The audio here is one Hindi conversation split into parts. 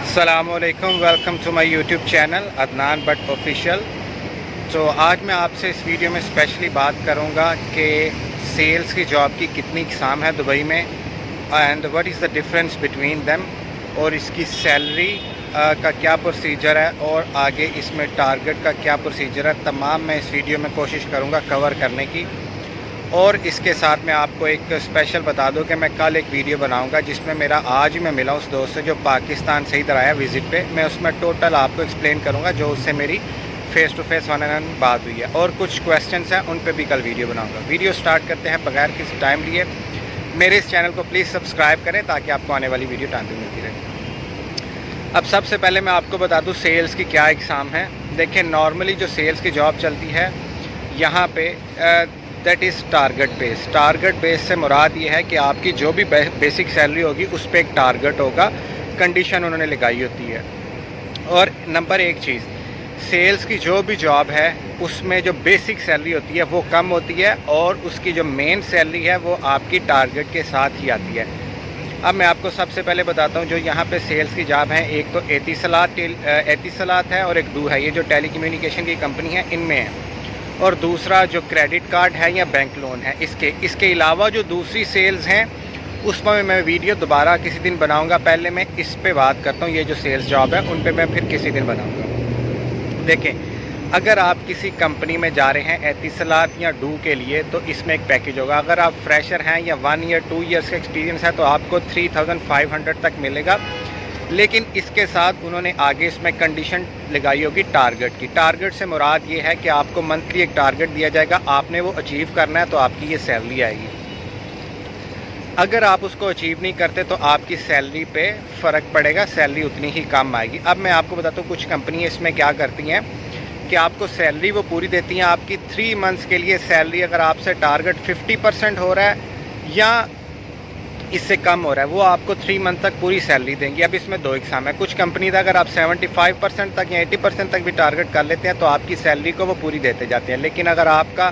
अस्सलामुअलैकुम, welcome to my YouTube channel Adnan Bhatt official. तो आज मैं आपसे इस वीडियो में स्पेशली बात करूंगा कि सेल्स की जॉब की कितनी इकसाम है दुबई में and what is the difference between them, और इसकी सैलरी का क्या प्रोसीजर है और आगे इसमें टारगेट का क्या प्रोसीजर है। तमाम मैं इस वीडियो में कोशिश करूँगा कवर करने की। और इसके साथ मैं आपको एक स्पेशल बता दूं कि मैं कल एक वीडियो बनाऊंगा जिसमें मेरा आज ही मैं मिला उस दोस्त से जो पाकिस्तान से इधर आया विज़िट पे। मैं उसमें टोटल आपको एक्सप्लेन करूंगा जो उससे मेरी face to face one and बात हुई है, और कुछ क्वेश्चंस हैं उन पे भी कल वीडियो बनाऊंगा। वीडियो स्टार्ट करते हैं बगैर किसी टाइम लिए। मेरे इस चैनल को प्लीज़ सब्सक्राइब करें ताकि आपको आने वाली वीडियो टाइम पर मिलती रहे। अब सबसे पहले मैं आपको बता दूँ सेल्स की क्या एग्ज़ाम है। देखिए, नॉर्मली जो सेल्स की जॉब चलती है यहाँ पे that is target base. Target base से मुराद ये है कि आपकी जो भी बेसिक सैलरी होगी उस पर एक टारगेट होगा, कंडीशन उन्होंने लगाई होती है। और नंबर एक चीज़, सेल्स की जो भी जॉब है उसमें जो बेसिक सैलरी होती है वो कम होती है और उसकी जो मेन सैलरी है वो आपकी टारगेट के साथ ही आती है। अब मैं आपको सबसे पहले बताता हूँ जो यहाँ पे सेल्स की जॉब है। एक तो एतिसलात है और एक दू है, ये जो टेली कम्युनिकेशन की कंपनी है इनमें है। और दूसरा जो क्रेडिट कार्ड है या बैंक लोन है इसके अलावा जो दूसरी सेल्स हैं उसमें मैं वीडियो दोबारा किसी दिन बनाऊंगा। पहले मैं इस पे बात करता हूँ, ये जो सेल्स जॉब है उन पे मैं फिर किसी दिन बनाऊंगा। देखें, अगर आप किसी कंपनी में जा रहे हैं एतिसलात या डू के लिए तो इसमें एक पैकेज होगा। अगर आप फ्रेशर हैं या 1 ईयर 2 ईयर्स का एक्सपीरियंस है तो आपको 3500 तक मिलेगा। लेकिन इसके साथ उन्होंने आगे इसमें कंडीशन लगाई होगी टारगेट की। टारगेट से मुराद ये है कि आपको मंथली एक टारगेट दिया जाएगा, आपने वो अचीव करना है तो आपकी ये सैलरी आएगी। अगर आप उसको अचीव नहीं करते तो आपकी सैलरी पे फ़र्क पड़ेगा, सैलरी उतनी ही कम आएगी। अब मैं आपको बताता हूँ कुछ कंपनियाँ इसमें क्या करती हैं कि आपको सैलरी वो पूरी देती हैं। आपकी 3 मंथ्स के लिए सैलरी अगर आपसे टारगेट 50% हो रहा है या इससे कम हो रहा है वो आपको 3 मंथ तक पूरी सैलरी देंगी। अब इसमें दो एग्ज़ाम है। कुछ कंपनी का अगर आप 75% तक या 80% तक भी टारगेट कर लेते हैं तो आपकी सैलरी को वो पूरी देते जाते हैं। लेकिन अगर आपका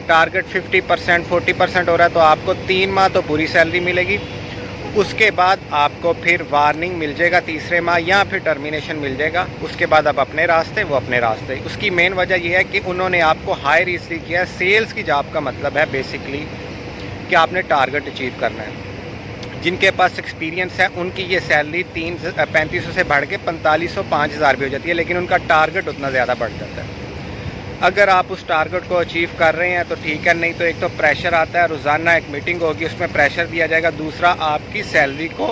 टारगेट 50% 40% हो रहा है तो आपको 3 माह तो पूरी सैलरी मिलेगी। उसके बाद आपको फिर वार्निंग मिल जाएगा तीसरे माह या फिर टर्मिनेशन मिल जाएगा। उसके बाद आप अपने रास्ते, वो अपने रास्ते। उसकी मेन वजह यह है कि उन्होंने आपको हायर इसलिए किया है। सेल्स की जॉब का मतलब है बेसिकली कि आपने टारगेट अचीव करना है। जिनके पास एक्सपीरियंस है उनकी ये सैलरी 3500 से बढ़ के 4500 5000 भी हो जाती है, लेकिन उनका टारगेट उतना ज़्यादा बढ़ जाता है। अगर आप उस टारगेट को अचीव कर रहे हैं तो ठीक है, नहीं तो एक तो प्रेशर आता है, रोज़ाना एक मीटिंग होगी उसमें प्रेशर दिया जाएगा। दूसरा, आपकी सैलरी को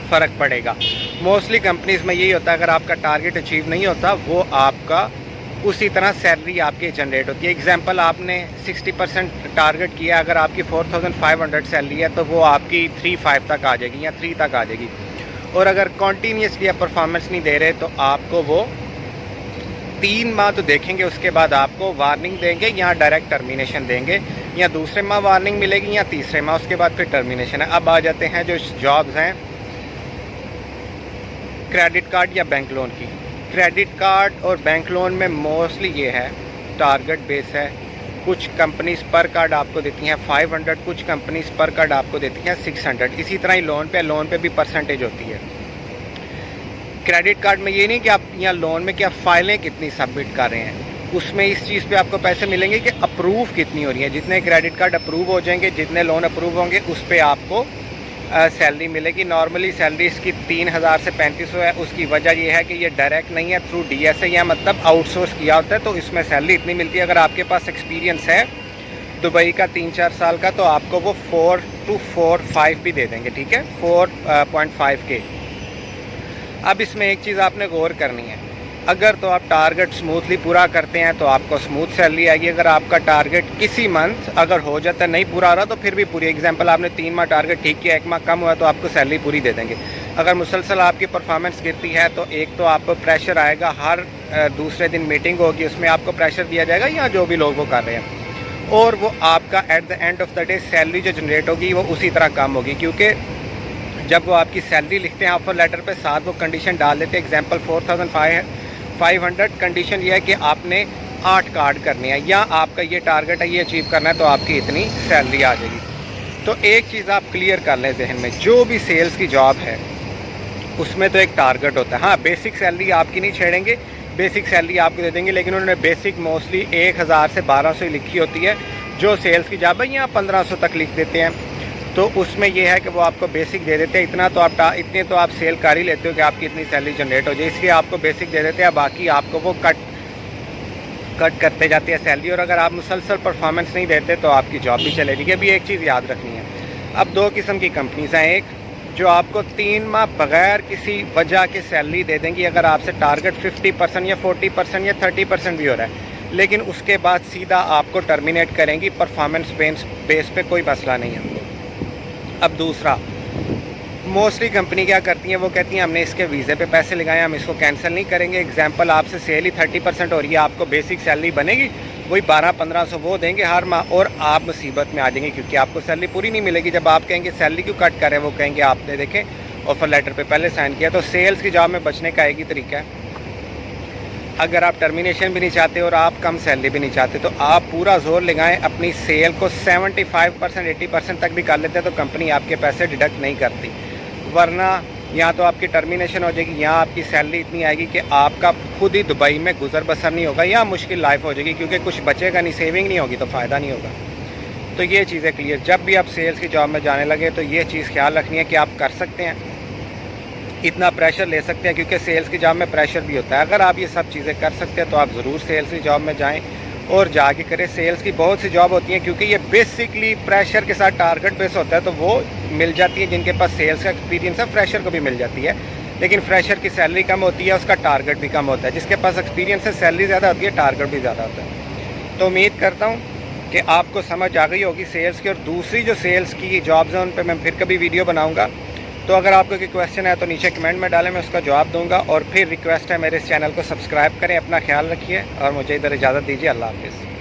फ़र्क पड़ेगा। मोस्टली कंपनीज़ में यही होता है, अगर आपका टारगेट अचीव नहीं होता वो आपका उसी तरह सैलरी आपकी जनरेट होती है। एग्जांपल, आपने 60% टारगेट किया, अगर आपकी 4500 सैलरी है तो वो आपकी 35 तक आ जाएगी या 3 तक आ जाएगी। और अगर कॉन्टीन्यूसली आप परफॉर्मेंस नहीं दे रहे तो आपको वो 3 माह तो देखेंगे, उसके बाद आपको वार्निंग देंगे या डायरेक्ट टर्मिनेशन देंगे, या दूसरे माह वार्निंग मिलेगी या तीसरे माह, उसके बाद फिर टर्मिनेशन है। अब आ जाते हैं जो जॉब्स हैं क्रेडिट कार्ड या बैंक लोन की। क्रेडिट कार्ड और बैंक लोन में मोस्टली ये है टारगेट बेस है। कुछ कंपनीज पर कार्ड आपको देती हैं 500, कुछ कंपनीज पर कार्ड आपको देती हैं 600। इसी तरह ही लोन पे भी परसेंटेज होती है। क्रेडिट कार्ड में ये नहीं कि आप यहाँ लोन में कि आप फाइलें कितनी सबमिट कर रहे हैं, उसमें इस चीज़ पे आपको पैसे मिलेंगे कि अप्रूव कितनी हो रही है। जितने क्रेडिट कार्ड अप्रूव हो जाएंगे, जितने लोन अप्रूव होंगे उस पर आपको सैलरी मिलेगी। नॉर्मली सैलरी इसकी 3000 से 3500 है। उसकी वजह यह है कि ये डायरेक्ट नहीं है, थ्रू DSA या मतलब आउटसोर्स किया होता है, तो इसमें सैलरी इतनी मिलती है। अगर आपके पास एक्सपीरियंस है दुबई का 3-4 साल का तो आपको वो 4 to 4.5 भी दे देंगे, ठीक है, 4.5 के। अब इसमें एक चीज़ आपने गौर करनी है, अगर तो आप टारगेट स्मूथली पूरा करते हैं तो आपको स्मूथ सैलरी आएगी। अगर आपका टारगेट किसी मंथ अगर हो जाता है नहीं पूरा हो रहा तो फिर भी पूरी, एग्जांपल आपने 3 माह टारगेट ठीक किया, 1 माह कम हुआ तो आपको सैलरी पूरी दे देंगे। अगर मुसलसल आपकी परफॉर्मेंस गिरती है तो एक तो आपको प्रेशर आएगा, हर दूसरे दिन मीटिंग होगी उसमें आपको प्रेशर दिया जाएगा या जो भी लोग वो कर रहे हैं, और वो आपका at the end of the day salary जो जनरेट होगी वो उसी तरह कम होगी। क्योंकि जब वो आपकी सैलरी लिखते हैं ऑफर लेटर पे, साथ वो कंडीशन डाल देते हैं। एग्जांपल 4500, कंडीशन ये है कि आपने 8 कार्ड करने हैं या आपका ये टारगेट है ये अचीव करना है तो आपकी इतनी सैलरी आ जाएगी। तो एक चीज़ आप क्लियर कर लें जहन में, जो भी सेल्स की जॉब है उसमें तो एक टारगेट होता है। हाँ, बेसिक सैलरी आपकी नहीं छेड़ेंगे, बेसिक सैलरी आपको दे देंगे, लेकिन उन्होंने बेसिक मोस्टली 1000 से 1200 ही लिखी होती है। जो सेल्स की जॉब है यहाँ 1500 तक लिख देते हैं। तो उसमें यह है कि वो आपको बेसिक दे देते हैं, इतने तो आप सेल कर ही लेते हो कि आपकी इतनी सैलरी जनरेट हो जाए, इसलिए आपको बेसिक दे देते हैं, बाकी आपको वो कट करते जाती है सैलरी। और अगर आप मुसलसल परफॉर्मेंस नहीं देते तो आपकी जॉब भी चले जाएगी। अभी एक चीज़ याद रखनी है, अब 2 किस्म की कंपनीज हैं। एक जो आपको 3 माह बगैर किसी वजह के सैलरी दे देंगी, अगर आपसे टारगेट 50% या 40% या 30% भी हो रहा है, लेकिन उसके बाद सीधा आपको टर्मिनेट करेंगी, परफॉर्मेंस बेस पे कोई मसला नहीं है। अब दूसरा, मोस्टली कंपनी क्या करती हैं, वो कहती हैं हमने इसके वीज़े पे पैसे लगाए, हम इसको कैंसिल नहीं करेंगे। एग्जांपल, आपसे सेल ही 30% हो रही है, आपको बेसिक सैलरी बनेगी वही 1200-1500 वो देंगे हर माह, और आप मुसीबत में आ जाएंगे क्योंकि आपको सैलरी पूरी नहीं मिलेगी। जब आप कहेंगे सैलरी क्यों कट करें, वो कहेंगे आपने देखें ऑफर लेटर पे पहले साइन किया। तो सेल्स की जॉब में बचने का एक ही तरीका है, अगर आप टर्मिनेशन भी नहीं चाहते और आप कम सैलरी भी नहीं चाहते, तो आप पूरा जोर लगाएं, अपनी सेल को 75% 80% तक भी कर लेते हैं तो कंपनी आपके पैसे डिडक्ट नहीं करती। वरना या तो आपकी टर्मिनेशन हो जाएगी, या आपकी सैलरी इतनी आएगी कि आपका खुद ही दुबई में गुजर बसर नहीं होगा, या मुश्किल लाइफ हो जाएगी, क्योंकि कुछ बचेगा नहीं, सेविंग नहीं होगी तो फ़ायदा नहीं होगा। तो ये चीज़ें क्लियर, जब भी आप सेल्स की जॉब में जाने लगे तो ये चीज़ ख्याल रखनी है कि आप कर सकते हैं, इतना प्रेशर ले सकते हैं, क्योंकि सेल्स की जॉब में प्रेशर भी होता है। अगर आप ये सब चीज़ें कर सकते हैं तो आप ज़रूर सेल्स की जॉब में जाएं और जाके करें। सेल्स की बहुत सी जॉब होती हैं, क्योंकि ये बेसिकली प्रेशर के साथ टारगेट बेस होता है, तो वो मिल जाती है जिनके पास सेल्स का एक्सपीरियंस है, फ्रेशर को भी मिल जाती है। लेकिन फ्रेशर की सैलरी कम होती है, उसका टारगेट भी कम होता है। जिसके पास एक्सपीरियंस है, सैलरी ज़्यादा होती है, टारगेट भी ज़्यादा होता है। तो उम्मीद करता हूँ कि आपको समझ आ गई होगी सेल्स की। और दूसरी जो सेल्स की जॉब्स हैं उन पर मैं फिर कभी वीडियो बनाऊँगा। तो अगर आपको कोई क्वेश्चन है तो नीचे कमेंट में डालें, मैं उसका जवाब दूंगा। और फिर रिक्वेस्ट है, मेरे इस चैनल को सब्सक्राइब करें, अपना ख्याल रखिए और मुझे इधर इजाज़त दीजिए। अल्लाह हाफिज़।